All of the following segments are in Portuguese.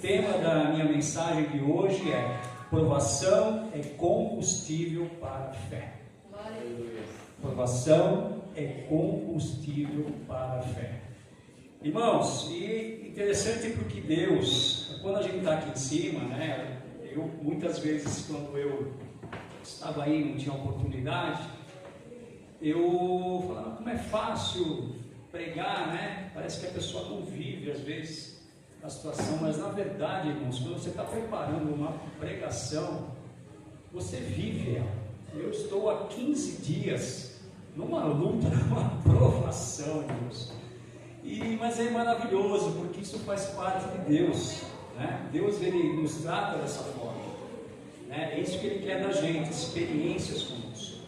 tema da minha mensagem de hoje é: provação é combustível para a fé. Provação é combustível para a fé. Irmãos, e interessante porque Deus, quando a gente está aqui em cima, né? Eu muitas vezes, quando eu estava aí, não tinha oportunidade, eu falava, como é fácil pregar, né? Parece que a pessoa não vive às vezes a situação, mas na verdade, irmãos, quando você está preparando uma pregação, você vive ela. Eu estou há 15 dias numa luta, numa provação, irmãos. Mas é maravilhoso, porque isso faz parte de Deus, né? Deus, Ele nos trata dessa forma, né? É isso que Ele quer da gente, experiências conosco,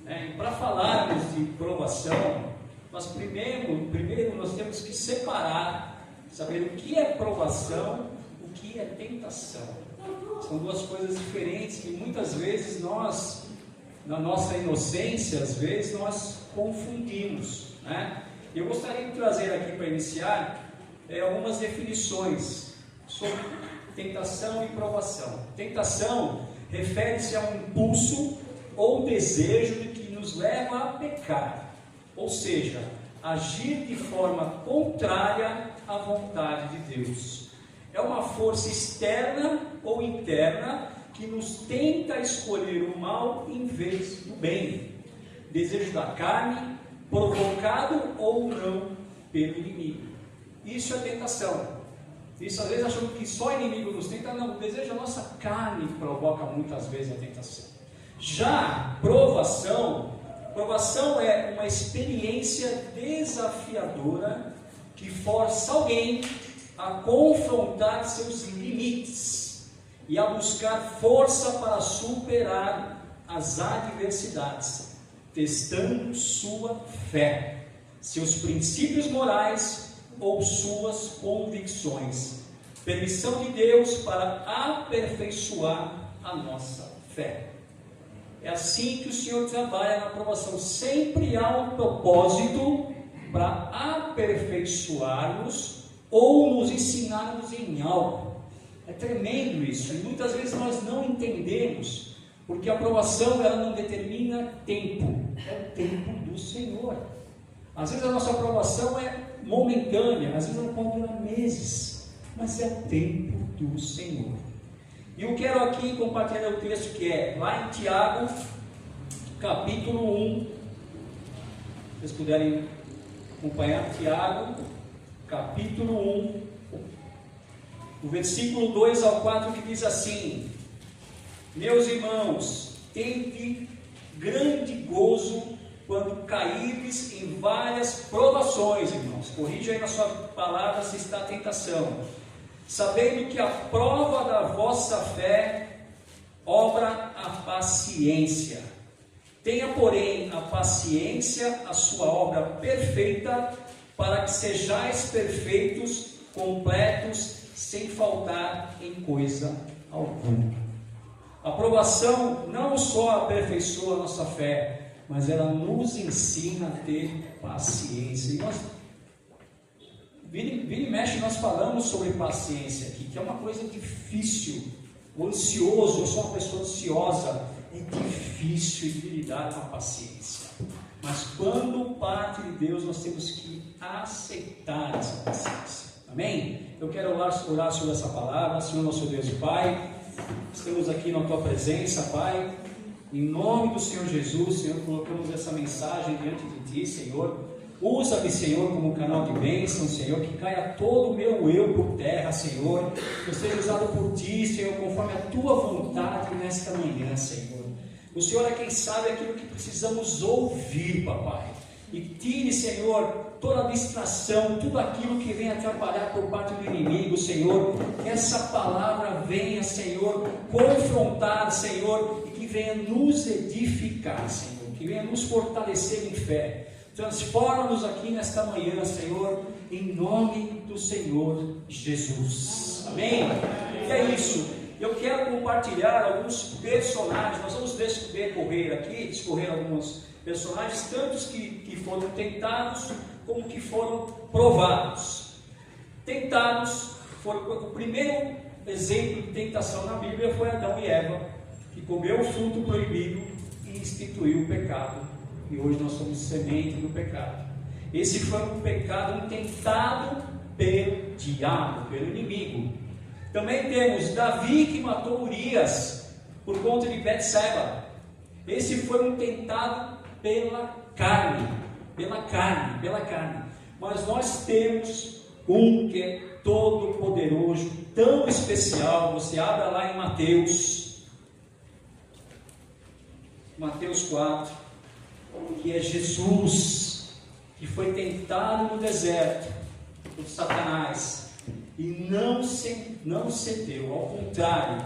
né? E para falarmos de provação, nós primeiro nós temos que separar, saber o que é provação, o que é tentação. São duas coisas diferentes que muitas vezes nós, na nossa inocência, às vezes nós confundimos, né? Eu gostaria de trazer aqui para iniciar algumas definições sobre tentação e provação. Tentação refere-se a um impulso ou desejo que nos leva a pecar, ou seja, agir de forma contrária à vontade de Deus. É uma força externa ou interna que nos tenta escolher o mal em vez do bem. Desejo da carne, provocado ou não pelo inimigo. Isso é tentação. Isso às vezes achamos que só o inimigo nos tenta. Não, o desejo da nossa carne provoca muitas vezes a tentação. Já provação é uma experiência desafiadora que força alguém a confrontar seus limites e a buscar força para superar as adversidades, testando sua fé, seus princípios morais ou suas convicções. Permissão de Deus para aperfeiçoar a nossa fé. É assim que o Senhor trabalha na aprovação. Sempre há um propósito para aperfeiçoar-nos ou nos ensinarmos em algo. É tremendo isso, e muitas vezes nós não entendemos, porque a aprovação ela não determina tempo, é o tempo do Senhor. Às vezes a nossa aprovação é momentânea, às vezes ela pode durar meses, mas é o tempo do Senhor. E eu quero aqui compartilhar o texto que é lá em Tiago, capítulo 1. Se vocês puderem acompanhar, Tiago, capítulo 1, o versículo 2 ao 4, que diz assim: meus irmãos, tende grande gozo quando caíres em várias provações, irmãos. Corrija aí na sua palavra se está a tentação. Sabendo que a prova da vossa fé obra a paciência. Tenha, porém, a paciência, a sua obra perfeita, para que sejais perfeitos, completos, sem faltar em coisa alguma. A provação não só aperfeiçoa a nossa fé, mas ela nos ensina a ter paciência. E nós, vira e mexe, nós falamos sobre paciência aqui, que é uma coisa difícil. O ansioso, eu sou uma pessoa ansiosa, é difícil de lidar com a paciência. Mas quando parte de Deus, nós temos que aceitar essa paciência. Amém? Eu quero orar sobre essa palavra. Senhor nosso Deus e Pai, estamos aqui na Tua presença, Pai. Em nome do Senhor Jesus, Senhor, colocamos essa mensagem diante de Ti, Senhor. Usa-me, Senhor, como canal de bênção, Senhor, que caia todo o meu eu por terra, Senhor, que eu seja usado por Ti, Senhor, conforme a Tua vontade nesta manhã, Senhor. O Senhor é quem sabe aquilo que precisamos ouvir, Papai. E tire, Senhor, toda a distração, tudo aquilo que vem atrapalhar por parte do inimigo, Senhor. Que essa palavra venha, Senhor, confrontar, Senhor, e que venha nos edificar, Senhor, que venha nos fortalecer em fé. Transforma-nos aqui nesta manhã, Senhor, em nome do Senhor Jesus. Amém? E é isso. Eu quero compartilhar alguns personagens. Nós vamos discorrer alguns personagens, tantos que foram tentados, como que foram provados. Tentados o primeiro exemplo de tentação na Bíblia foi Adão e Eva, que comeu o fruto proibido e instituiu o pecado. E hoje nós somos semente do pecado. Esse foi um pecado intentado pelo diabo, pelo inimigo. Também temos Davi, que matou Urias por conta de Betseba. Esse foi um tentado pela carne. Mas nós temos um que é todo poderoso, tão especial. Você abra lá em Mateus 4, que é Jesus, que foi tentado no deserto por Satanás e não cedeu, ao contrário,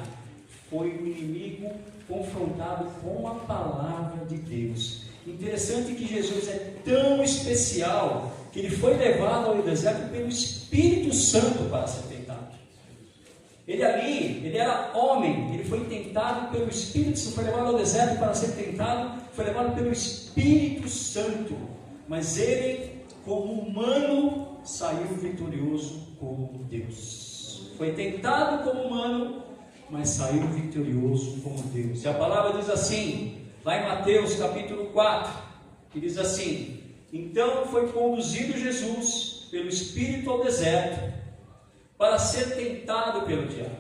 foi o inimigo confrontado com a palavra de Deus. Interessante que Jesus é tão especial que ele foi levado ao deserto pelo Espírito Santo para ser tentado. Ele era homem, ele foi tentado pelo Espírito Santo, foi levado ao deserto para ser tentado, foi levado pelo Espírito Santo, mas ele, como humano, saiu vitorioso como Deus. Foi tentado como humano, mas saiu vitorioso como Deus. E a palavra diz assim, lá em Mateus capítulo 4, que diz assim: então foi conduzido Jesus pelo Espírito ao deserto, para ser tentado pelo diabo.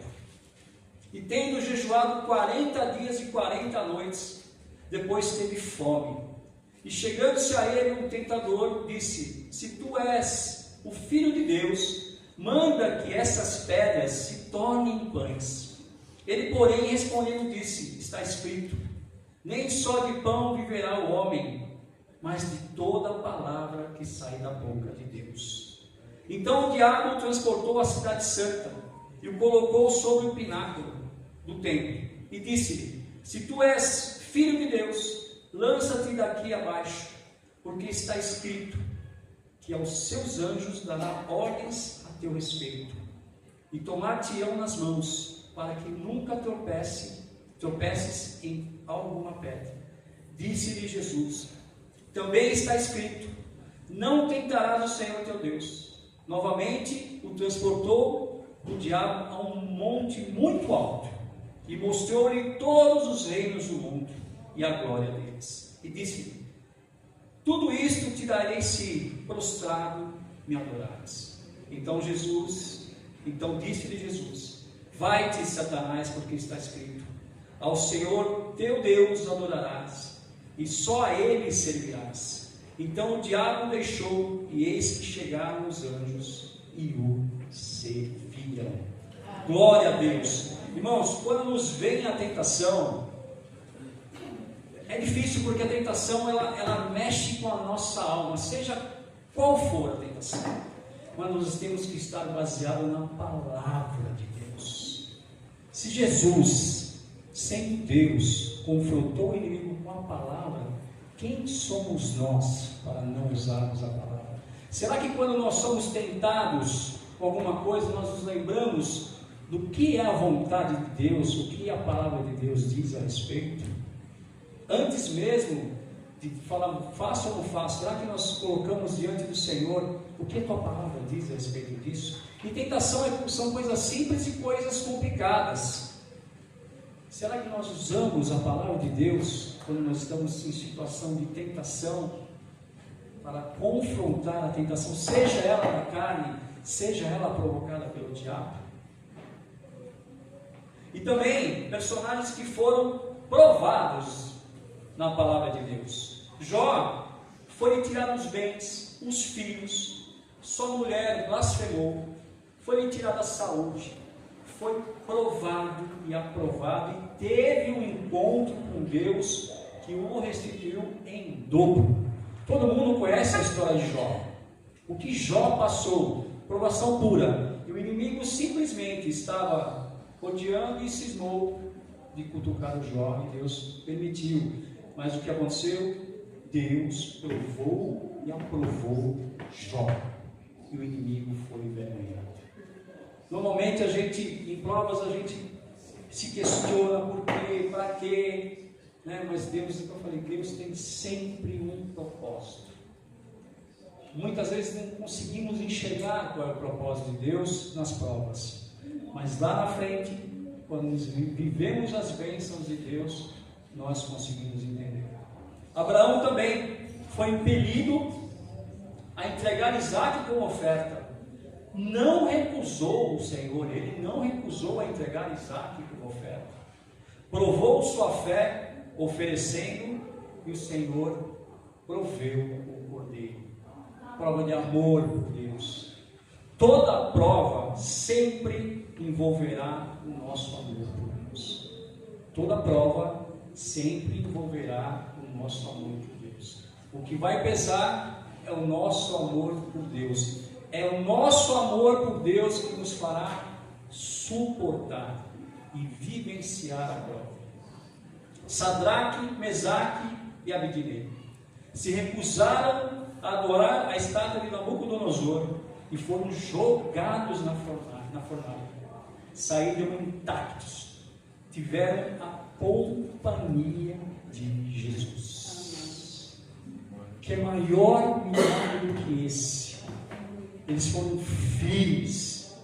E tendo jejuado 40 dias e 40 noites, depois teve fome. E chegando-se a ele um tentador, disse: se tu és o Filho de Deus, manda que essas pedras se tornem pães. Ele, porém, respondendo, disse: está escrito, nem só de pão viverá o homem, mas de toda a palavra que sai da boca de Deus. Então o diabo o transportou à cidade santa e o colocou sobre o pináculo do templo e disse-lhe: se tu és filho de Deus, lança-te daqui abaixo, porque está escrito que aos seus anjos dará ordens a teu respeito, e tomar-te-ão nas mãos, para que nunca tropeces em alguma pedra. Disse-lhe Jesus: também está escrito, não tentarás o Senhor teu Deus. Novamente o transportou o diabo a um monte muito alto, e mostrou-lhe todos os reinos do mundo e a glória deles. E disse-lhe: tudo isto te darei se prostrado me adorares. Então disse-lhe Jesus: vai-te, Satanás, porque está escrito, ao Senhor teu Deus adorarás, e só a ele servirás. Então o diabo deixou, e eis que chegaram os anjos e o serviram. Glória a Deus. Irmãos, quando nos vem a tentação, é difícil, porque a tentação ela mexe com a nossa alma, seja qual for a tentação, mas nós temos que estar baseados na palavra de Deus. Se Jesus, sendo Deus, confrontou o inimigo com a palavra, quem somos nós para não usarmos a palavra? Será que quando nós somos tentados com alguma coisa, nós nos lembramos do que é a vontade de Deus, o que a palavra de Deus diz a respeito? Antes mesmo de falar faço ou não faço, será que nós colocamos diante do Senhor o que a tua palavra diz a respeito disso? E tentação são coisas simples e coisas complicadas. Será que nós usamos a palavra de Deus quando nós estamos em situação de tentação para confrontar a tentação, seja ela da carne, seja ela provocada pelo diabo? E também personagens que foram provados na palavra de Deus. Jó foi tirado os bens, os filhos, sua mulher blasfemou, foi tirada a saúde, foi provado e aprovado, e teve um encontro com Deus que o restituiu em dobro. Todo mundo conhece a história de Jó. O que Jó passou, provação pura, e o inimigo simplesmente estava rodeando e cismou de cutucar o Jó, e Deus permitiu. Mas o que aconteceu? Deus provou e aprovou Jó, e o inimigo foi envergonhado. Normalmente em provas a gente se questiona por quê, para quê, né? Mas Deus, como eu falei, Deus tem sempre um propósito. muitas vezes não conseguimos enxergar qual é o propósito de Deus nas provas, mas lá na frente, quando vivemos as bênçãos de Deus, nós conseguimos entender. Abraão também foi impelido a entregar Isaque como oferta. Não recusou o Senhor, ele não recusou a entregar Isaque como oferta. Provou sua fé, oferecendo, e o Senhor proveu o cordeiro. Prova de amor por Deus. Toda prova sempre envolverá o nosso amor por Deus. Toda prova sempre envolverá o nosso amor por Deus. O que vai pesar é o nosso amor por Deus. É o nosso amor por Deus que nos fará suportar e vivenciar a prova. Sadraque, Mesaque e Abednego se recusaram a adorar a estátua de Nabucodonosor e foram jogados na fornalha. Saíram intactos, tiveram a companhia de Jesus, que é maior milagre do que esse. Eles foram firmes,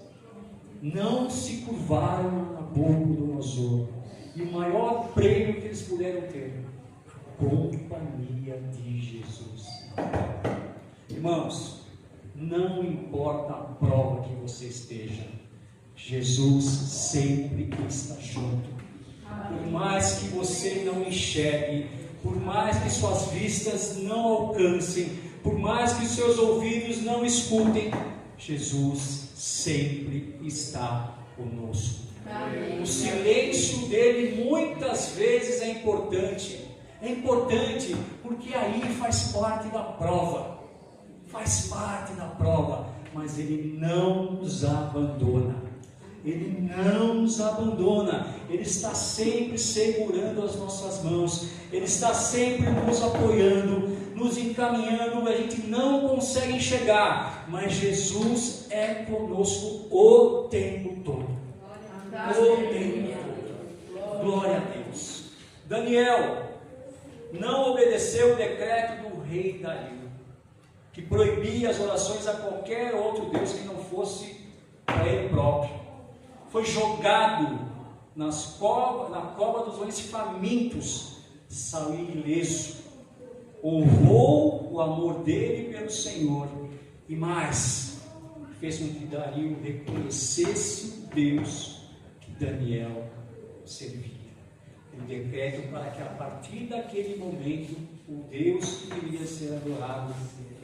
não se curvaram a Nabucodonosor, e o maior prêmio que eles puderam ter, a companhia de Jesus. Irmãos, não importa a prova que você esteja, Jesus sempre está junto. Por mais que você não enxergue, por mais que suas vistas não alcancem, por mais que seus ouvidos não escutem, Jesus sempre está conosco. O silêncio dele muitas vezes é importante. É importante porque aí faz parte da prova. Faz parte da prova. Mas ele não nos abandona. Ele não nos abandona. Ele está sempre segurando as nossas mãos. Ele está sempre nos apoiando, nos encaminhando. A gente não consegue enxergar, mas Jesus é conosco o tempo todo. O tempo todo. Glória a Deus. Daniel não obedeceu o decreto do rei Dario, que proibia as orações a qualquer outro Deus que não fosse para ele próprio. Foi jogado na cova dos leões famintos, saiu ileso. Honrou o amor dele pelo Senhor, e mais, fez com que Dario reconhecesse o Deus que Daniel servia. Um decreto para que a partir daquele momento o Deus que deveria ser adorado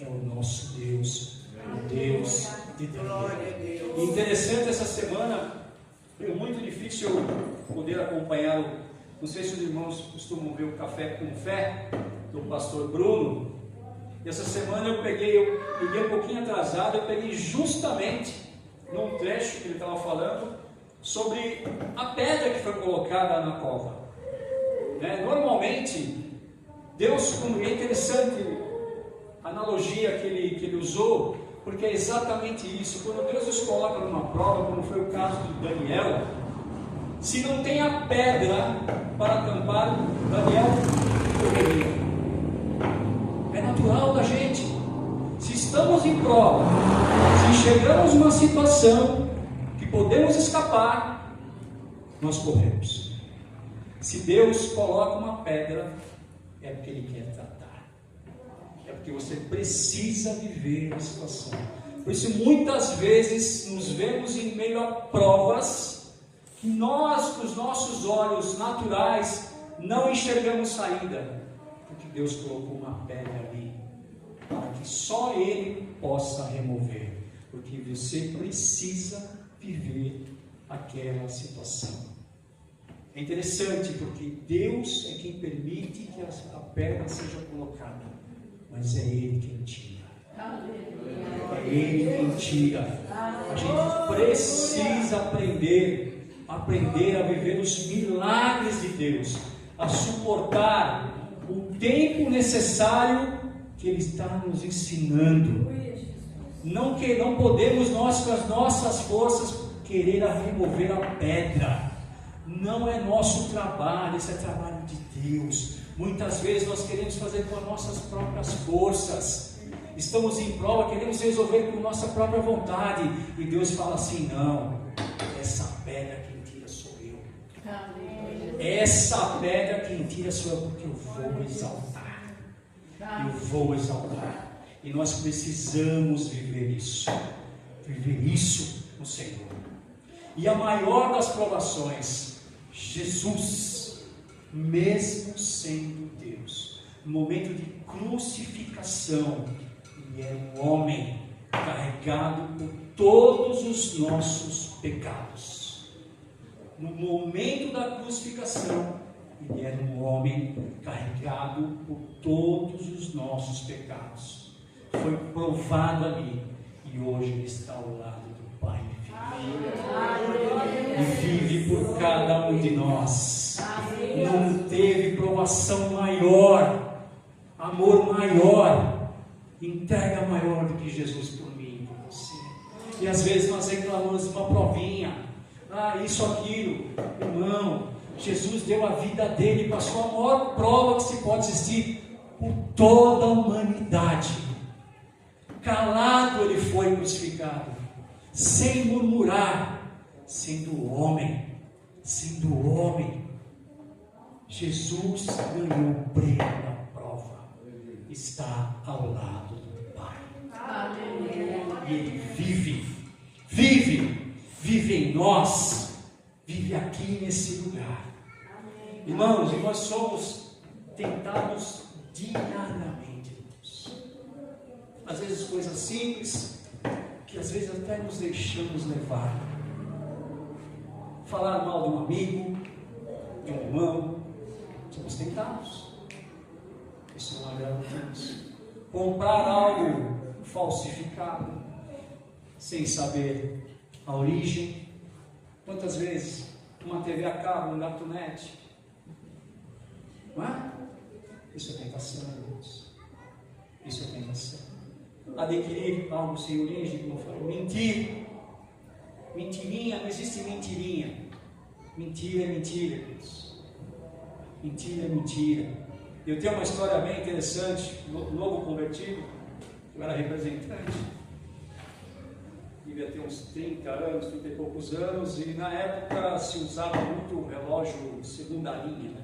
é o nosso Deus, o Deus de Daniel. Interessante, essa semana foi muito difícil poder acompanhar, não sei se os irmãos costumam ver o Café com Fé do pastor Bruno. E essa semana eu peguei um pouquinho atrasado, eu peguei justamente num trecho que ele estava falando sobre a pedra que foi colocada na cova. Normalmente, Deus, é interessante a analogia que ele usou, porque é exatamente isso. Quando Deus nos coloca numa prova, como foi o caso de Daniel, se não tem a pedra para acampar, Daniel morreria. É natural da gente. Se estamos em prova, se chegamos numa situação que podemos escapar, nós corremos. Se Deus coloca uma pedra, é porque Ele quer tratar. É porque você precisa viver a situação. Por isso, muitas vezes, nos vemos em meio a provas que nós, com os nossos olhos naturais, não enxergamos saída. Porque Deus colocou uma pedra ali, para que só Ele possa remover. Porque você precisa viver aquela situação. É interessante porque Deus é quem permite que a pedra seja colocada, mas é Ele quem tira. É Ele quem tira. A gente precisa aprender a viver os milagres de Deus, a suportar o tempo necessário que Ele está nos ensinando. Não podemos nós, com as nossas forças, querer remover a pedra. Não é nosso trabalho, esse é trabalho de Deus. Muitas vezes nós queremos fazer com as nossas próprias forças, estamos em prova, queremos resolver por nossa própria vontade. E Deus fala assim: não, essa pedra quem tira sou eu. Essa pedra quem tira sou eu, porque eu vou exaltar. Eu vou exaltar. E nós precisamos viver isso no Senhor. E a maior das provações, Jesus, mesmo sendo Deus, no momento de crucificação, Ele era um homem carregado por todos os nossos pecados. No momento da crucificação, Ele era um homem carregado por todos os nossos pecados. Foi provado ali, e hoje Ele está ao lado do Pai. E vive por cada um de nós. Não teve provação maior, amor maior, entrega maior do que Jesus por mim e por você. E às vezes nós reclamamos de uma provinha, isso, aquilo. Irmão, Jesus deu a vida dele, passou a maior prova que se pode existir por toda a humanidade. Calado Ele foi crucificado, sem murmurar, sendo homem. Jesus ganhou o prêmio da prova, está ao lado do Pai. E Ele vive em nós, vive aqui nesse lugar. Irmãos, e nós somos tentados diariamente, irmãos. Às vezes coisas simples, que às vezes até nos deixamos levar. Falar mal de um amigo, de um irmão, somos tentados. Isso não agrada a Deus. Comprar algo falsificado, sem saber a origem. Quantas vezes uma TV a cabo, um gatunete? Não é? Isso é tentação, irmãos. Isso é tentação. Adquirir algo sem origem, como eu falei, mentir. Mentirinha, não existe mentirinha. Mentira é mentira, irmãos. Mentira é mentira. Eu tenho uma história bem interessante, novo convertido, eu era representante, devia ter uns 30 anos, 30 e poucos anos, e na época se usava muito o relógio segunda linha, né?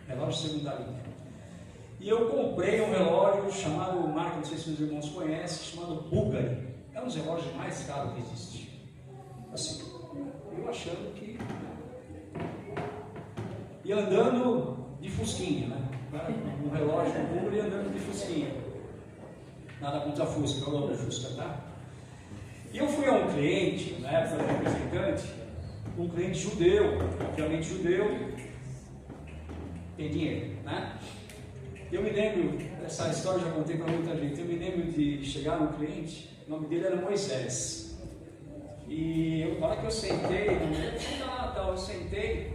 Relógio segunda linha. E eu comprei um relógio chamado, marca, não sei se os irmãos conhecem, chamado Bulgari. É um dos relógios mais caros que existe. Assim, eu achando que... E andando de fusquinha, né? Um relógio Bulgari e andando de fusquinha. Nada contra a Fusca, eu amo a Fusca, tá? E eu fui a um cliente, na época era representante, um cliente judeu, obviamente judeu, tem dinheiro, né? Eu me lembro, essa história eu já contei para muita gente, eu me lembro de chegar no cliente, o nome dele era Moisés. E na hora que eu sentei, eu sentei,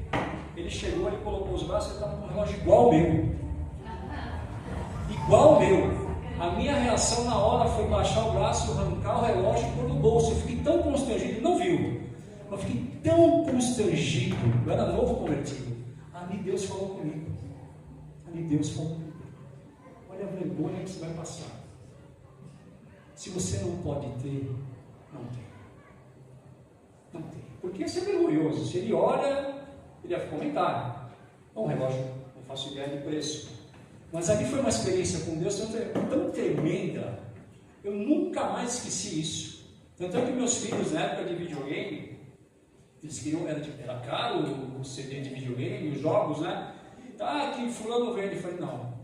ele chegou, ele colocou os braços, ele estava com um relógio igual ao meu. Igual ao meu. A minha reação na hora foi baixar o braço, arrancar o relógio e pôr no bolso. Eu fiquei tão constrangido, ele não viu. Eu fiquei tão constrangido, eu era novo convertido. Ali Deus falou comigo. Olha a vergonha que você vai passar. Se você não pode ter, não tem. Não tem. Porque isso é vergonhoso. Se ele olha, ele vai comentar. Um relógio, não faço ideia de preço. Mas ali foi uma experiência com Deus tão tremenda. Eu nunca mais esqueci isso. Tanto é que meus filhos, na época de videogame, eles queriam, era caro o CD de videogame, os jogos, né? Que fulano vende. Eu falei, não.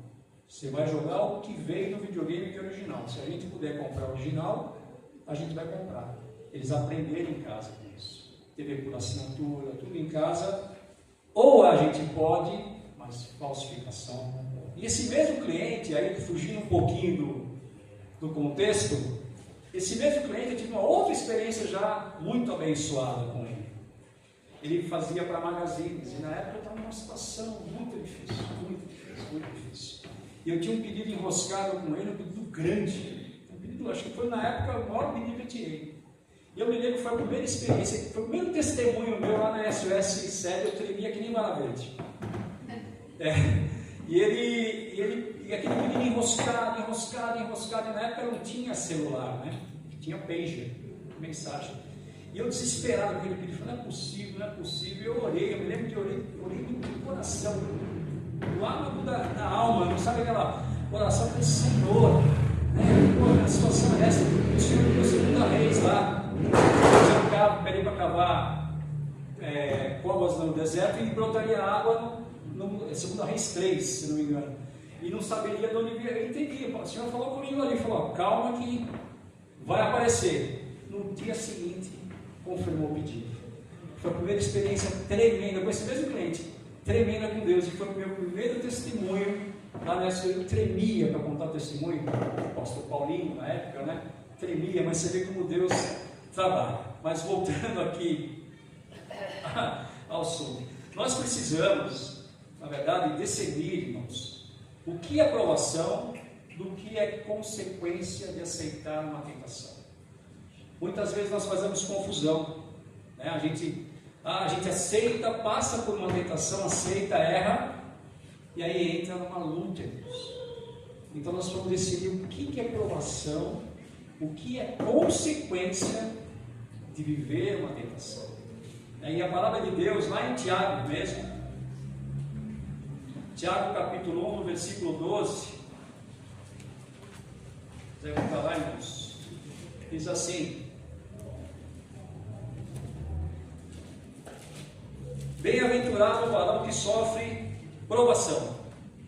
Você vai jogar o que veio no videogame que é original. Se a gente puder comprar o original, a gente vai comprar. Eles aprenderam em casa com isso. TV por assinatura, tudo em casa. Ou a gente pode, mas falsificação não pode. E esse mesmo cliente, aí fugindo um pouquinho do contexto, esse mesmo cliente, eu tive uma outra experiência já muito abençoada com ele. Ele fazia para magazines, e na época eu estava numa situação muito difícil. E eu tinha um pedido enroscado com ele, um pedido grande. Um pedido, acho que foi na época o maior pedido que eu tirei. E eu me lembro que foi a primeira experiência, foi o primeiro testemunho meu lá na SOS Sede, eu tremia que nem bala verde. E aquele menino enroscado, e na época não tinha celular, né? Tinha pager, mensagem. E eu desesperado com aquele pedido, falei, não é possível. Eu orei, eu me lembro que eu orei no coração, do âmago da alma, não sabe aquela oração, eu falei, Senhor, a situação é essa, o Senhor me deu 2 Reis lá, eu pedi para cavar covas no deserto e brotaria água no 2 Reis 3, se não me engano, e não saberia de onde vir. Eu entendi, o Senhor falou comigo ali, falou, calma que vai aparecer. No dia seguinte confirmou o pedido. Foi a primeira experiência tremenda com esse mesmo cliente, tremenda com Deus, e foi o meu primeiro testemunho lá nessa. Eu tremia para contar o testemunho, o pastor Paulinho na época, né? Tremia, mas você vê como Deus trabalha. Mas voltando aqui ao assunto, nós precisamos, na verdade, discernir, irmãos, o que é provação do que é consequência de aceitar uma tentação. Muitas vezes nós fazemos confusão, né? A gente aceita, passa por uma tentação, aceita, erra, e aí entra numa luta, irmãos. Então nós vamos decidir o que é provação, o que é consequência de viver uma tentação. E a palavra de Deus, lá em Tiago mesmo, Tiago capítulo 1, no versículo 12, você vai falar, irmãos, diz assim: bem-aventurado o varão que sofre provação,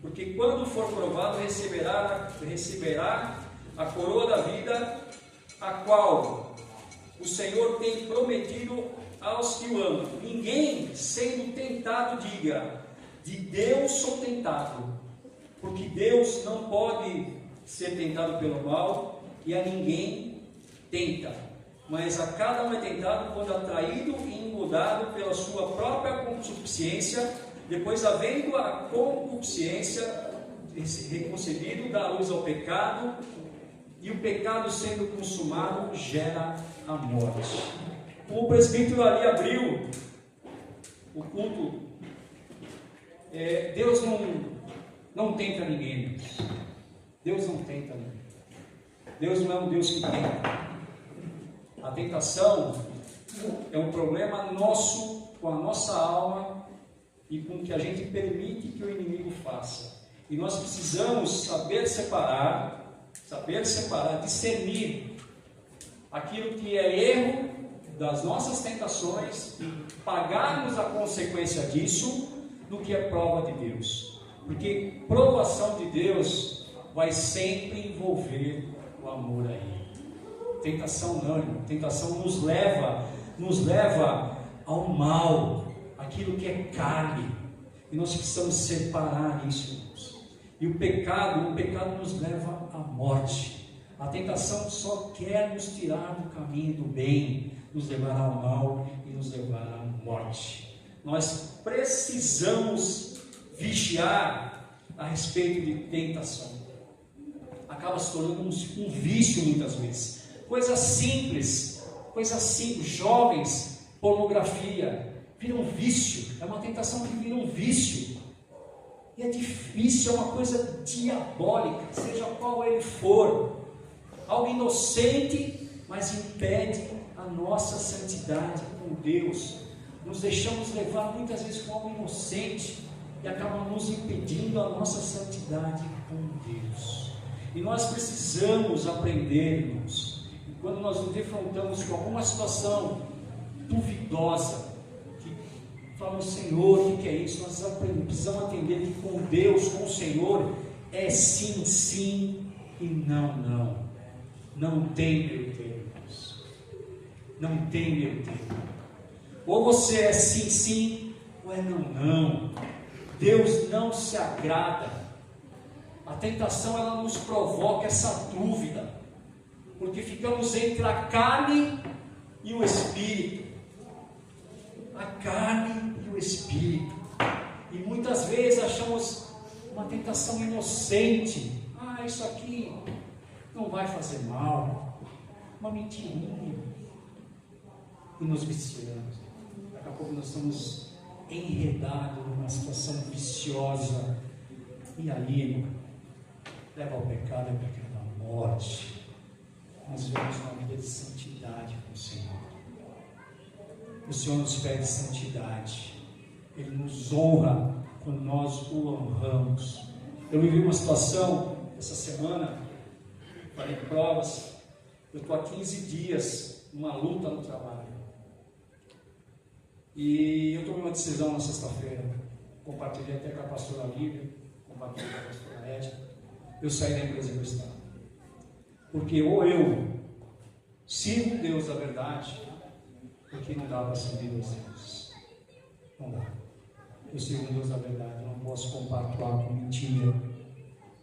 porque quando for provado receberá a coroa da vida, a qual o Senhor tem prometido aos que o amam. Ninguém, sendo tentado, diga, de Deus sou tentado, porque Deus não pode ser tentado pelo mal, e a ninguém tenta, mas a cada um é tentado quando atraído e engodado pela sua própria concupiscência, depois havendo a concupiscência concebido, dá luz ao pecado, e o pecado sendo consumado gera a morte. O presbítero ali abriu o culto. Deus não tenta ninguém. Deus não tenta ninguém. Deus não é um Deus que tenta. A tentação é um problema nosso, com a nossa alma e com o que a gente permite que o inimigo faça. E nós precisamos saber separar, discernir aquilo que é erro das nossas tentações e pagarmos a consequência disso do que é prova de Deus. Porque provação de Deus vai sempre envolver o amor a Ele. Tentação não, irmão. Tentação nos leva ao mal, aquilo que é carne. E nós precisamos separar isso, irmãos. E o pecado nos leva à morte. A tentação só quer nos tirar do caminho do bem, nos levar ao mal e nos levar à morte. Nós precisamos vigiar a respeito de tentação. Acaba se tornando um vício muitas vezes. Coisas simples, jovens, pornografia, vira um vício. É uma tentação que vira um vício. E é difícil, é uma coisa diabólica, seja qual ele for. Algo inocente, mas impede a nossa santidade com Deus. Nos deixamos levar muitas vezes com algo inocente e acaba nos impedindo a nossa santidade com Deus. E nós precisamos aprender, irmãos, e quando nós nos defrontamos com alguma situação duvidosa, que falamos, Senhor, o que é isso? Nós precisamos entender que com Deus, com o Senhor, é sim, sim e não, não. Não tem meio termo, irmãos. Não tem meio termo. Ou você é sim, sim, ou é não, não. Deus não se agrada. A tentação, ela nos provoca essa dúvida, porque ficamos entre a carne e o Espírito. A carne e o Espírito. E muitas vezes achamos uma tentação inocente. Isso aqui não vai fazer mal. Uma mentirinha. E nos viciamos. Daqui a pouco nós estamos enredados numa situação viciosa. E aí, irmão, leva ao pecado, é o pecado da morte. Nós vemos uma vida de santidade com o Senhor. O Senhor nos pede santidade. Ele nos honra quando nós o honramos. Eu vivi uma situação essa semana, falei provas. Eu estou há 15 dias numa luta no trabalho. E eu tomei uma decisão na sexta-feira. Compartilhei até com a pastora Lívia, compartilhei com a pastora Edna. Eu saí da empresa que eu estava. Porque ou eu sirvo Deus da verdade, porque não dá para servir dois deuses. Não dá. Eu sirvo Deus da verdade, eu não posso compactuar com mentira,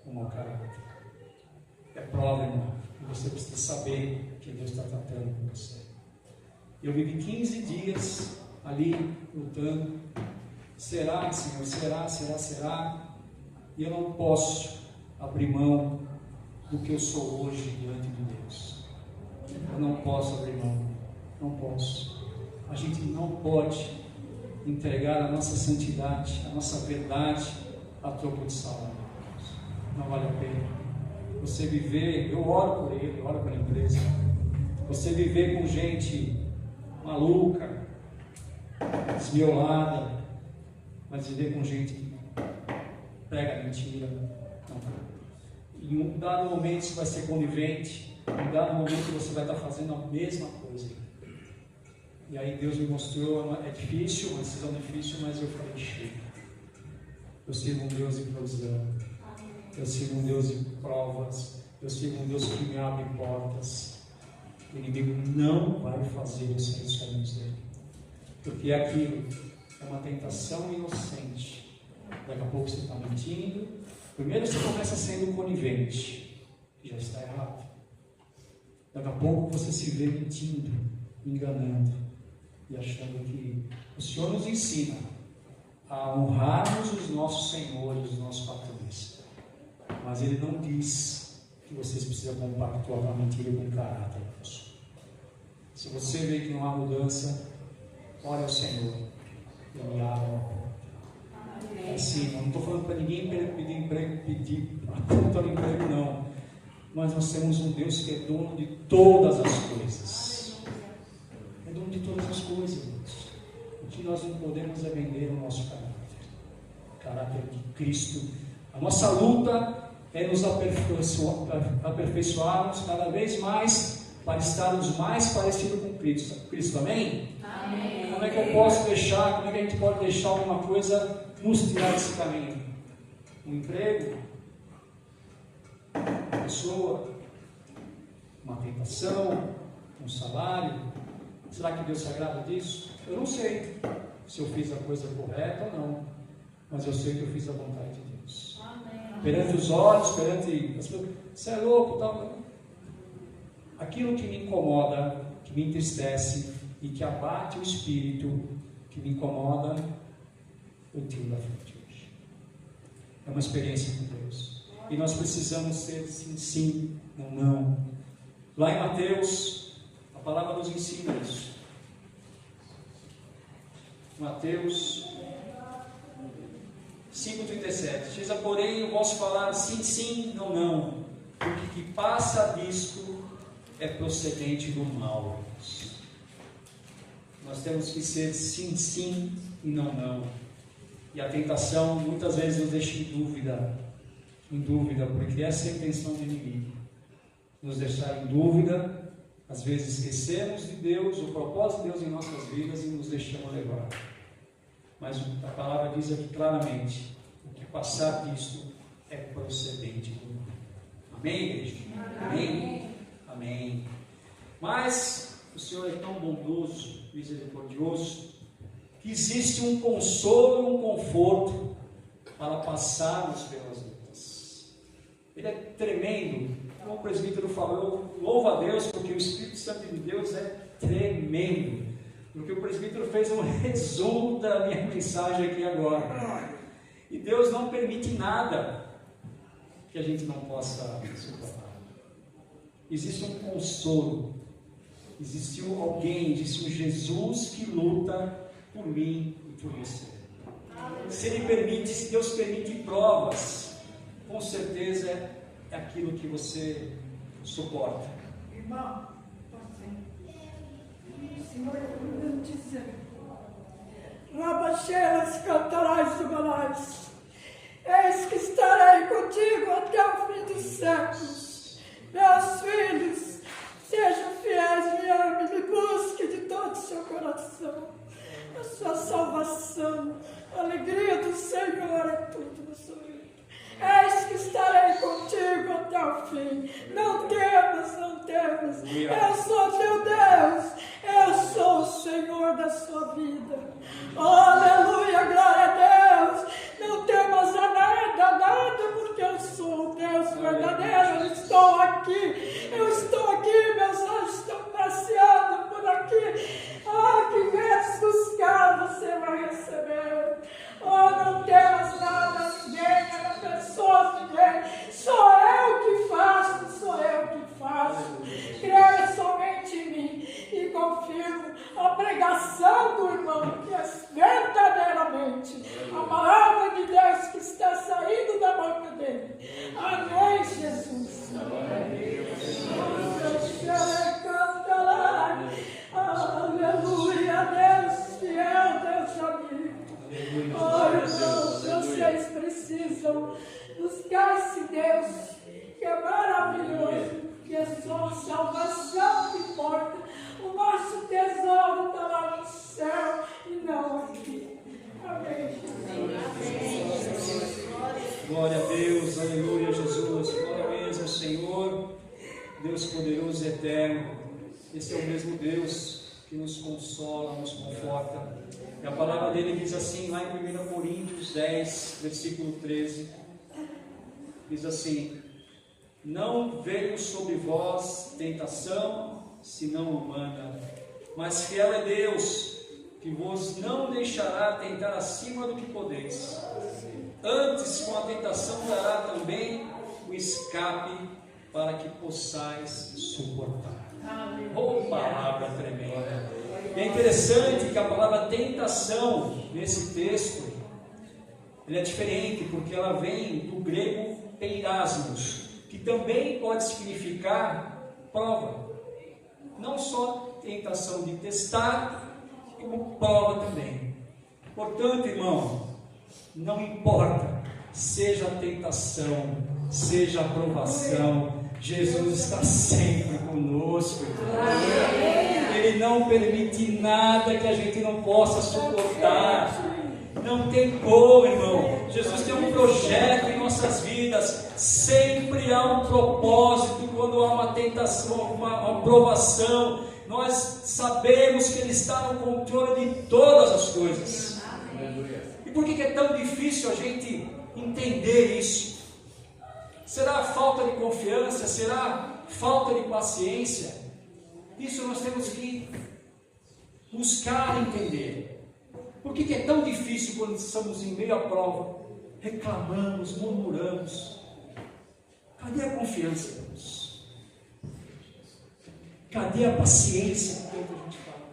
com mau caráter. É prova, irmão, que você precisa saber que Deus está tratando com você. Eu vivi 15 dias ali lutando. Será, Senhor? Será? E eu não posso abrir mão do que eu sou hoje diante de Deus. Eu não posso abrir mão. Não posso. A gente não pode entregar a nossa santidade, a nossa verdade a troco de salário. Não vale a pena. Você viver, eu oro por ele, eu oro pela empresa. Você viver com gente maluca, desmiolada, mas viver com gente que prega mentira, não. Em um dado momento você vai ser conivente, em um dado momento você vai estar fazendo a mesma coisa. E aí Deus me mostrou, é difícil, uma decisão difícil, mas eu falei, chega. Eu sirvo um Deus improvisando, eu sirvo um Deus de provas, eu sirvo um Deus que me abre portas. O inimigo não vai fazer eu sair dos caminhos dele. Porque aquilo é uma tentação inocente. Daqui a pouco você está mentindo. Primeiro você começa sendo conivente, que já está errado. Daqui a pouco você se vê mentindo, enganando e achando que o Senhor nos ensina a honrarmos os nossos senhores, os nossos patrões. Mas Ele não diz que vocês precisam compactuar com a mentira e com o caráter. Se você vê que não há mudança, ore ao Senhor. Ele abre uma porta. É assim, não estou falando para ninguém pedir emprego, pedir apontar emprego, não. Mas nós temos um Deus que é dono de todas as coisas. É dono de todas as coisas, irmãos. O que nós não podemos é vender o nosso caráter. O caráter de Cristo. A nossa luta é nos aperfeiçoarmos cada vez mais para estarmos mais parecidos com Cristo. Amém? Amém. Como é que eu posso deixar, como é que a gente pode deixar alguma coisa nos tirar desse caminho? Um emprego, uma pessoa, uma tentação, um salário. Será que Deus se agrada disso? Eu não sei se eu fiz a coisa correta ou não, mas eu sei que eu fiz a vontade de Deus. Amém. Perante os olhos, perante as pessoas, você é louco, tal. Aquilo que me incomoda, que me entristece e que abate o espírito, que me incomoda, eu tiro da frente hoje. É uma experiência com Deus. E nós precisamos ser sim, sim, não, não. Lá em Mateus, a palavra nos ensina isso. Mateus 5,37. Diz, porém, eu posso falar sim, sim, não, não. Porque que passa disto é procedente do mal. Nós temos que ser sim, sim e não, não. E a tentação muitas vezes nos deixa em dúvida, porque essa é a intenção do inimigo. Nos deixar em dúvida, às vezes esquecemos de Deus, o propósito de Deus em nossas vidas e nos deixamos levar. Mas a palavra diz aqui claramente, o que passar disto é procedente do mal. Amém, igreja? Amém? Amém. Mas o Senhor é tão bondoso, misericordioso, que existe um consolo e um conforto para passarmos pelas lutas. Ele é tremendo. Como o presbítero falou, louva a Deus, porque o Espírito Santo de Deus é tremendo. Porque o presbítero fez um resumo da minha mensagem aqui agora. E Deus não permite nada que a gente não possa suportar. Existe um consolo, existe alguém, existe um Jesus que luta por mim e por você. Se Ele permite, se Deus permite provas, com certeza é aquilo que você suporta. Irmão, o Senhor está dizendo: Rabachelas cantarás e balais, eis que estarei contigo até o fim dos séculos. Meus filhos, sejam fiéis, me amem, me busquem de todo o seu coração. A sua salvação, a alegria do Senhor é tudo na sua vida. Eis que estarei contigo até o fim. Não temas, não temas. Eu sou teu Deus. Eu sou o Senhor da sua vida. Aleluia, glória a Deus. Não temas a nada, porque eu sou o Deus verdadeiro. Eu estou aqui. Meus olhos estão passeando por aqui. Que vens buscar, você vai receber. Não temas nada, ninguém, pessoas, ninguém. Sou eu que faço. Creia somente em mim e confirmo a pregação do irmão, que é verdadeiramente a palavra de Deus que está saindo da boca dele. Amém, Jesus. Aleluia, Deus fiel, Deus amigo. Irmãos, vocês precisam buscar esse Deus que é maravilhoso, que é só salvação que importa. O nosso tesouro está lá no céu e não aqui. Amém. Glória a Deus, aleluia, Jesus. Glória ao Senhor, Deus poderoso e eterno. Esse é o mesmo Deus que nos consola, nos conforta. E a palavra dele diz assim, lá em 1 Coríntios 10, versículo 13, diz assim: não veio sobre vós tentação, senão humana, mas fiel é Deus, que vos não deixará tentar acima do que podeis. Antes, com a tentação, dará também o escape, para que possais suportar. Oh, palavra tremenda! É interessante que a palavra tentação, nesse texto, ela é diferente, porque ela vem do grego peirasmos, que também pode significar prova. Não só tentação de testar, como prova também. Portanto, irmão, não importa, seja a tentação, seja a provação, Jesus está sempre conosco. Ele não permite nada que a gente não possa suportar. Não tem como, irmão. Jesus tem um projeto em nossas vidas. Sempre há um propósito quando há uma tentação, uma provação. Nós sabemos que Ele está no controle de todas as coisas. E por que é tão difícil a gente entender isso? Será falta de confiança? Será falta de paciência? Isso nós temos que buscar entender. Por que é tão difícil quando estamos em meio à prova? Reclamamos, murmuramos. Cadê a confiança, Deus? Cadê a paciência que a gente fala?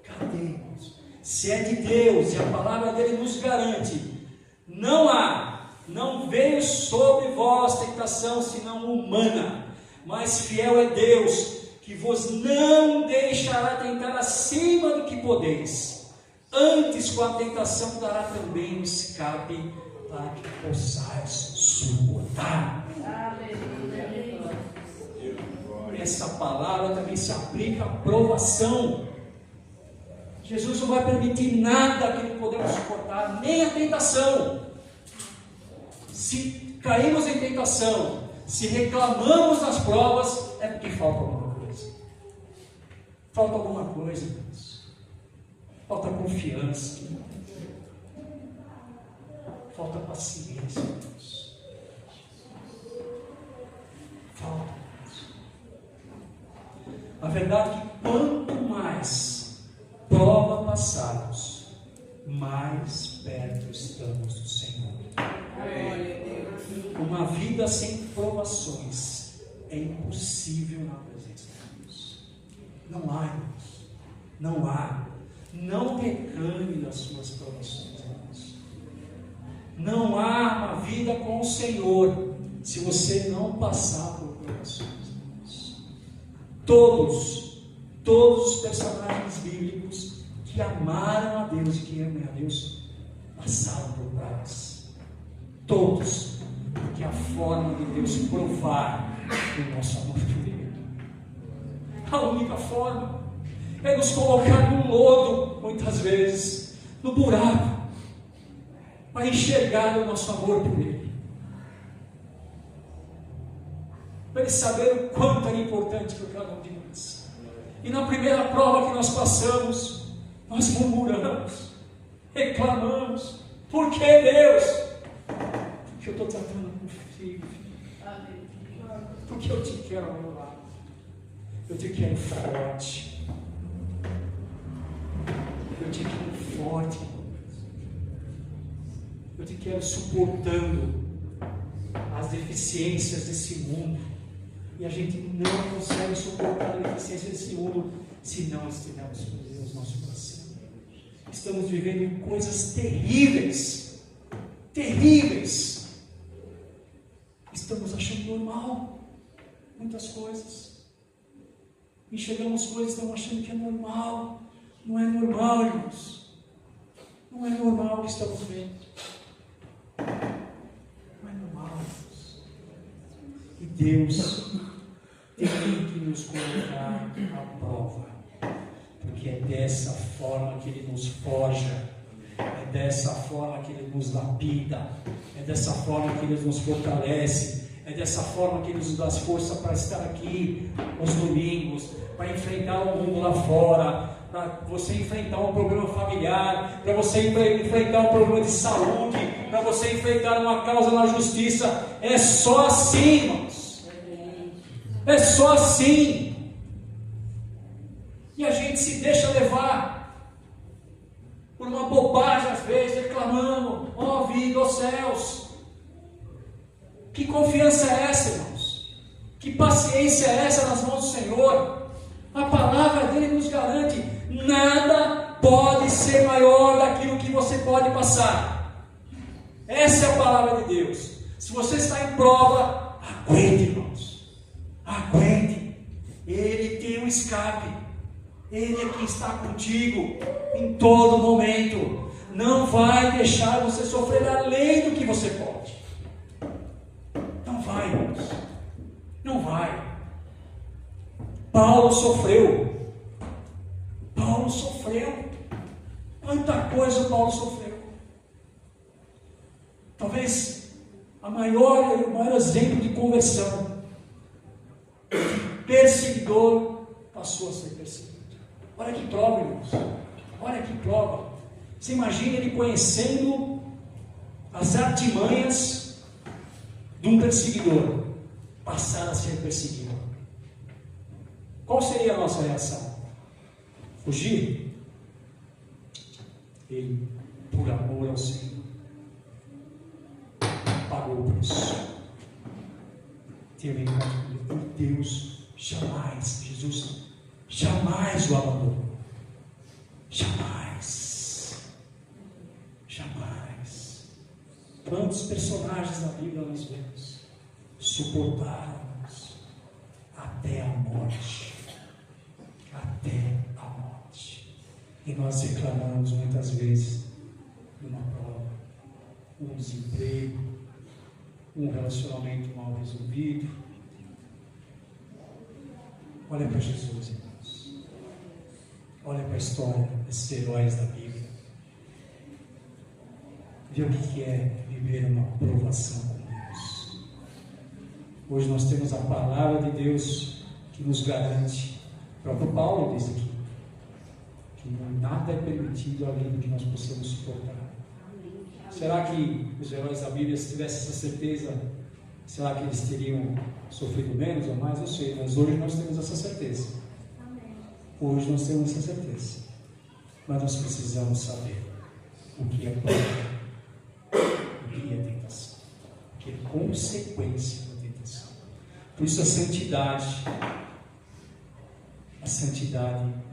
Cadê, Deus? Se é de Deus e a palavra dele nos garante, não veio sobre vós tentação senão humana, mas fiel é Deus, que vos não deixará tentar acima do que podeis. Antes, com a tentação, dará também um escape, para que possais suportar. Essa palavra também se aplica à provação. Jesus não vai permitir nada que não podemos suportar, nem a tentação. Se caímos em tentação, se reclamamos nas provas, é porque falta alguma coisa. Falta alguma coisa, Deus. Falta confiança. Falta paciência, Deus. Falta, Deus. A verdade é que quanto mais prova passarmos, mais perto estamos do Senhor. Uma vida sem provações é impossível na presença de Deus. Não há, irmãos. Não há. Não reclame das suas provações, irmãos. Não há uma vida com o Senhor se você não passar por provações. Todos os personagens bíblicos que amaram a Deus e que amam a Deus passaram por provas. Todos, porque a forma de Deus provar o nosso amor por Ele. A única forma é nos colocar no lodo, muitas vezes, no buraco, para enxergar o nosso amor por Ele. Para Ele saber o quanto é importante para cada um de nós. E na primeira prova que nós passamos, nós murmuramos, reclamamos. Por que, Deus? Porque eu estou tratando com o filho. Porque eu te quero ao meu lado. Eu te quero forte. Eu te quero forte. Eu te quero suportando as deficiências desse mundo. E a gente não consegue suportar a deficiência desse mundo se não estivermos com Deus no nosso coração. Estamos vivendo coisas terríveis. Terríveis. Estamos achando normal muitas coisas. Enxergamos coisas e estamos achando que é normal. Não é normal, irmãos. Não é normal o que estamos vendo. Não é normal, irmãos. E Deus tem que nos colocar à prova. Porque é dessa forma que Ele nos forja. É dessa forma que Ele nos lapida. É dessa forma que Ele nos fortalece. É dessa forma que Ele nos dá força para estar aqui nos domingos, para enfrentar o mundo lá fora, para você enfrentar um problema familiar, para você enfrentar um problema de saúde, para você enfrentar uma causa na justiça. É só assim, irmãos. É só assim. E a gente se deixa levar por uma bobagem às vezes, reclamando: ó vida, ó céus. Que confiança é essa, irmãos? Que paciência é essa nas mãos do Senhor? A palavra dele nos garante: nada pode ser maior daquilo que você pode passar. Essa é a palavra de Deus. Se você está em prova, aguente, irmãos. Aguente. Ele tem um escape. Ele é quem está contigo em todo momento. Não vai deixar você sofrer além do que você pode. Não vai, irmãos. Não vai. Paulo sofreu. Paulo sofreu. Quanta coisa Paulo sofreu. Talvez o maior exemplo de conversão. Perseguidor passou a ser perseguido. Olha que prova, irmãos. Olha que prova. Você imagina ele conhecendo as artimanhas de um perseguidor, passar a ser perseguido. Qual seria a nossa reação? Fugir? Ele, por amor ao Senhor, pagou o preço. Teve encontro por Deus, jamais, Jesus jamais o abandonou. Jamais. Jamais. Quantos personagens da Bíblia nós vemos suportaram-nos até a morte. Até a morte. E nós reclamamos muitas vezes de uma prova, um desemprego, um relacionamento mal resolvido. Olha para Jesus, irmãos. Olha para a história desses heróis da Bíblia. Vê o que é viver uma provação com Deus. Hoje nós temos a palavra de Deus que nos garante. O próprio Paulo diz aqui que nada é permitido além do que nós possamos suportar. Será que os heróis da Bíblia, se tivessem essa certeza, será que eles teriam sofrido menos ou mais? Eu sei, mas hoje nós temos essa certeza. Hoje nós temos essa certeza. Mas nós precisamos saber o que é prova, o que é tentação, o que é consequência da tentação. Por isso a santidade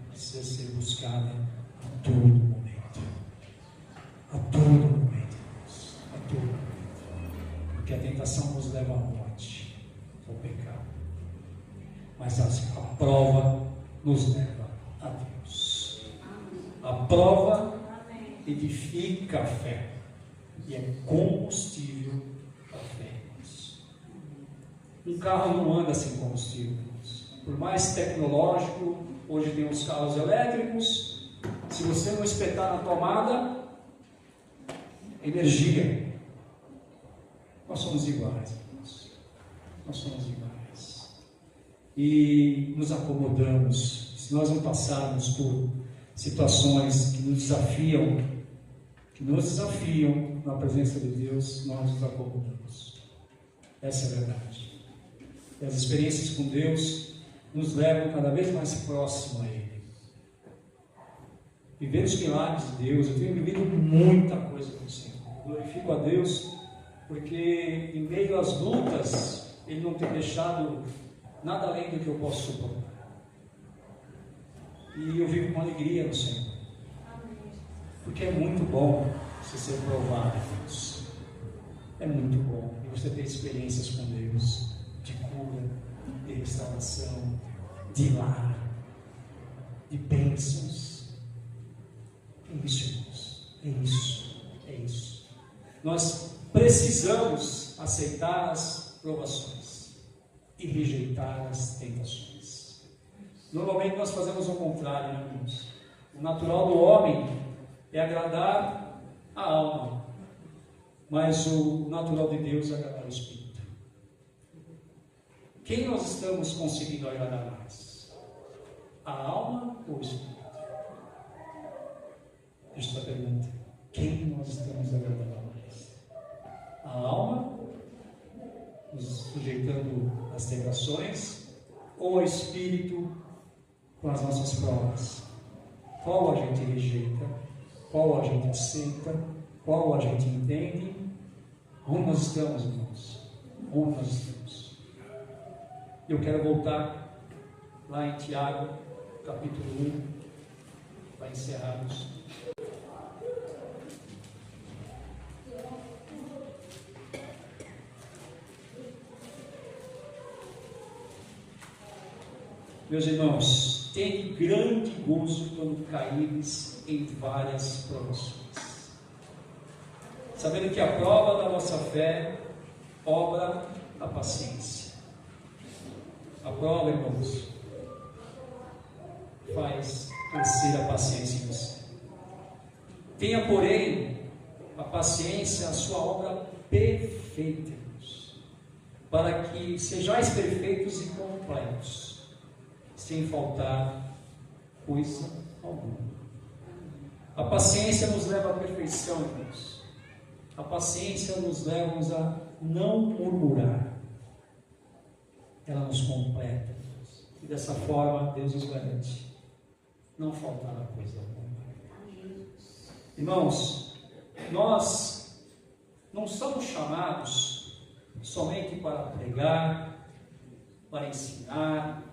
precisa ser buscada a todo momento. A todo momento, irmãos. A todo tentação nos leva à morte, ao pecado. Mas a prova nos leva a Deus. A prova edifica a fé e é combustível para a fé. Um carro não anda sem combustível. Por mais tecnológico, hoje tem os carros elétricos, se você não espetar na tomada, energia. Nós somos iguais, irmãos. Nós somos iguais. E nos acomodamos. Se nós não passarmos por situações que nos desafiam na presença de Deus, nós nos acomodamos. Essa é a verdade. E as experiências com Deus nos levam cada vez mais próximo a Ele. Viver os milagres de Deus. Eu tenho vivido muita coisa com o Senhor. Glorifico a Deus porque em meio às lutas Ele não tem deixado nada além do que eu posso suportar. E eu vivo com alegria no Senhor. Porque é muito bom você ser provado, Deus. É muito bom. E você ter experiências com Deus de cura, de restauração, de lar, de bênçãos. É isso, irmãos. É isso. É isso. Nós precisamos aceitar as provações e rejeitar as tentações. Normalmente nós fazemos o contrário, né, irmãos? O natural do homem é agradar a alma, mas o natural de Deus é agradar o Espírito. Quem nós estamos conseguindo agradar mais? A alma ou o Espírito? Esta é a pergunta. Quem nós estamos agradando mais? A alma, nos sujeitando às tentações, ou o Espírito com as nossas provas? Qual a gente rejeita? Qual a gente aceita? Qual a gente entende? Onde nós estamos, irmãos? Onde nós estamos? Eu quero voltar lá em Tiago, capítulo 1, para encerrarmos. Meus irmãos, tende grande gozo quando caíres em várias provações, sabendo que a prova da vossa fé obra a paciência. A prova, irmãos, faz crescer a paciência em você. Tenha, porém, a paciência, a sua obra perfeita, irmãos, para que sejais perfeitos e completos, sem faltar coisa alguma. A paciência nos leva à perfeição, irmãos. A paciência nos leva a não murmurar. Ela nos completa. E dessa forma, Deus nos garante não faltará coisa alguma. Irmãos, nós não somos chamados somente para pregar, para ensinar.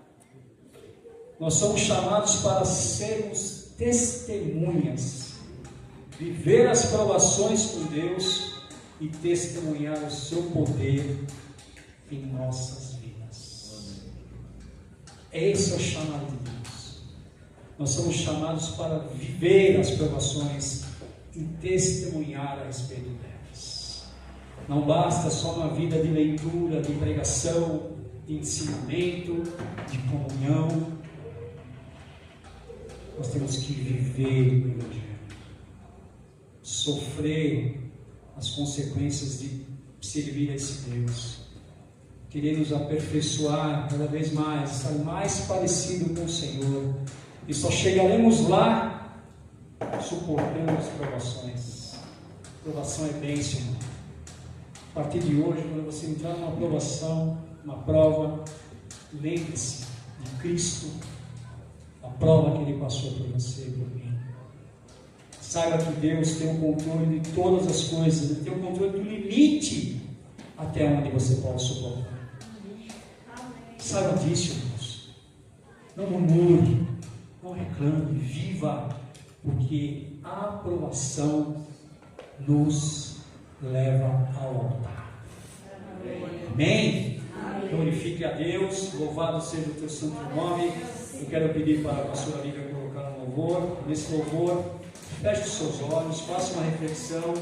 Nós somos chamados para sermos testemunhas, viver as provações com Deus e testemunhar o seu poder em nossas vidas. Esse é o chamado de Deus. Nós somos chamados para viver as provações e testemunhar a respeito delas. Não basta só uma vida de leitura, de pregação, de ensinamento, de comunhão. Nós temos que viver o Evangelho, sofrer as consequências de servir a esse Deus, querer nos aperfeiçoar cada vez mais, estar mais parecido com o Senhor, e só chegaremos lá suportando as provações. Provação é bênção. A partir de hoje, quando você entrar numa provação, uma prova, lembre-se de Cristo, a prova que Ele passou por você e por mim. Saiba que Deus tem o controle de todas as coisas, Ele tem o controle do limite até onde você pode suportar. Saiba disso, irmãos. Não murmure, não reclame, viva, porque a aprovação nos leva ao altar. Amém? Glorifique a Deus, louvado seja o teu santo nome. Eu quero pedir para a pastora Lívia colocar um louvor. Nesse louvor, feche os seus olhos, faça uma reflexão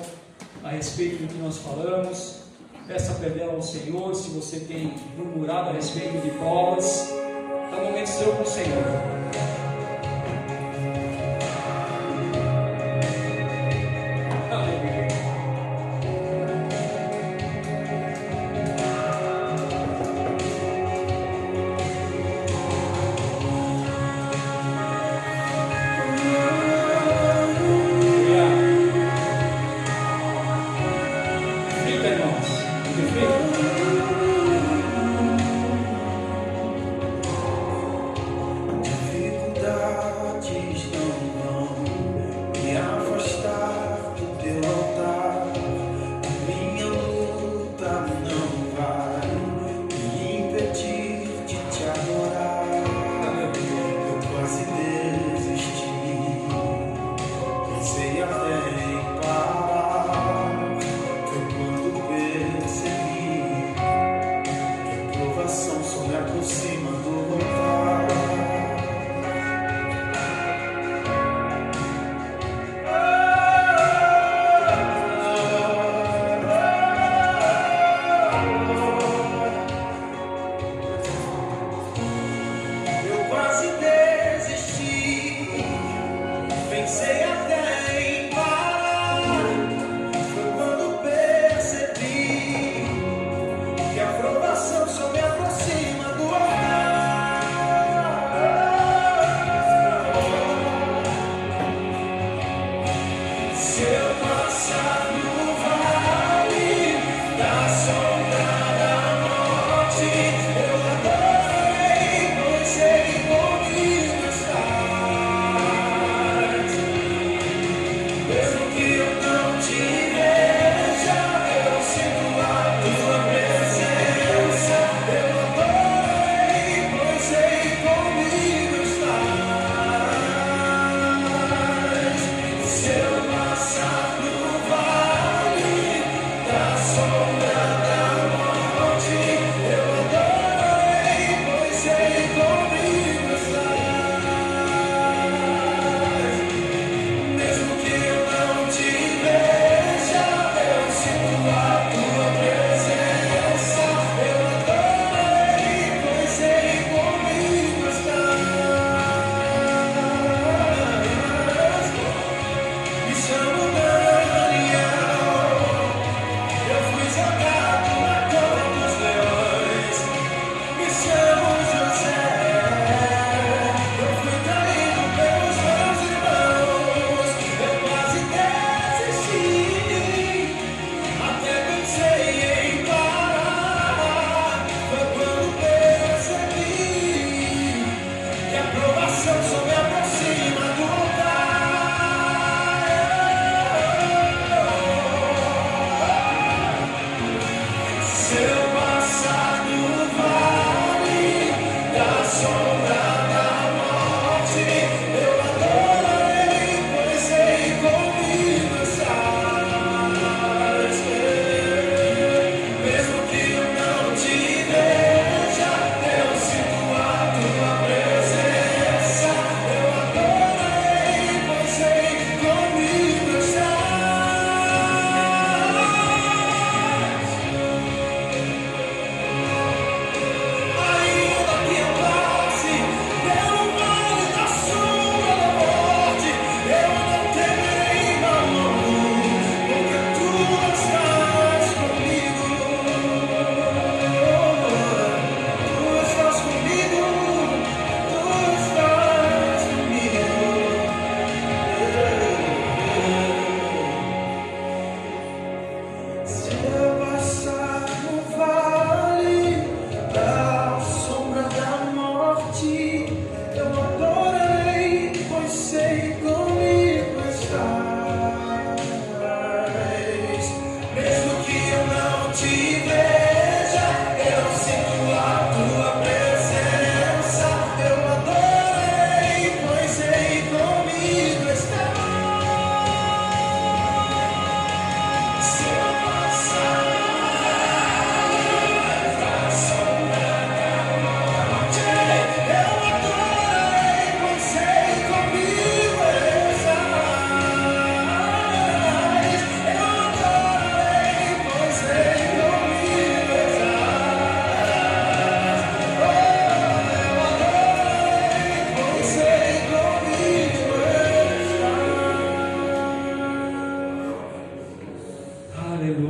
a respeito do que nós falamos. Peça perdão ao Senhor se você tem murmurado a respeito de provas. É o momento seu com o Senhor.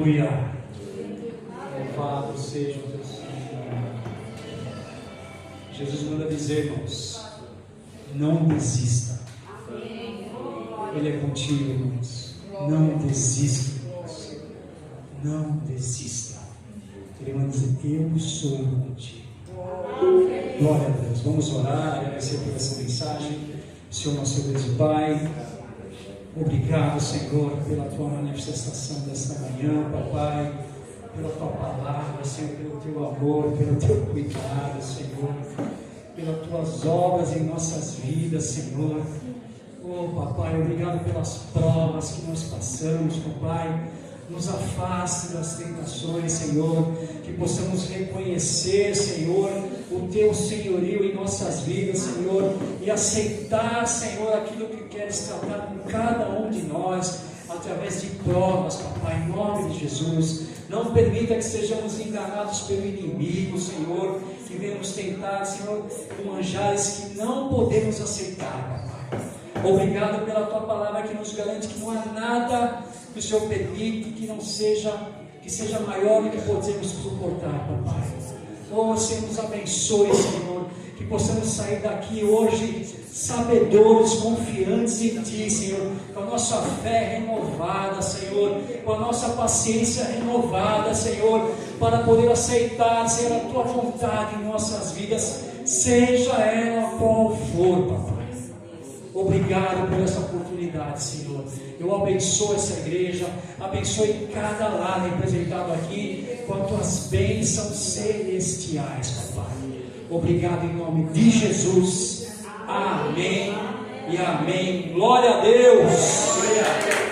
Aleluia. Louvado seja o teu Senhor. Jesus manda dizer, irmãos, não desista. Ele é contigo, irmãos. Não desista, irmãos. Não desista. Ele manda dizer, eu sou contigo. Glória a Deus. Vamos orar, agradecer por essa mensagem. Senhor, nosso Deus e Pai, obrigado, Senhor, pela tua manifestação desta manhã, papai, pela tua palavra, Senhor, pelo teu amor, pelo teu cuidado, Senhor, pelas tuas obras em nossas vidas, Senhor. Oh, papai, obrigado pelas provas que nós passamos, papai. Nos afaste das tentações, Senhor, que possamos reconhecer, Senhor, o teu senhorio em nossas vidas, Senhor, e aceitar, Senhor, aquilo que queres tratar com cada um de nós, através de provas, papai, em nome de Jesus. Não permita que sejamos enganados pelo inimigo, Senhor, que venha nos tentar, Senhor, com manjares que não podemos aceitar, papai. Obrigado pela tua palavra que nos garante que não há nada que o Senhor permite que seja maior do que podemos suportar, papai. Oh, Senhor, nos abençoe, Senhor, que possamos sair daqui hoje sabedores, confiantes em Ti, Senhor, com a nossa fé renovada, Senhor, com a nossa paciência renovada, Senhor, para poder aceitar, Senhor, a Tua vontade em nossas vidas, seja ela qual for, papai. Obrigado por essa oportunidade, Senhor. Eu abençoo essa igreja, abençoe cada lar representado aqui com as tuas bênçãos celestiais, papai. Obrigado em nome de Jesus. Amém e amém. Glória a Deus.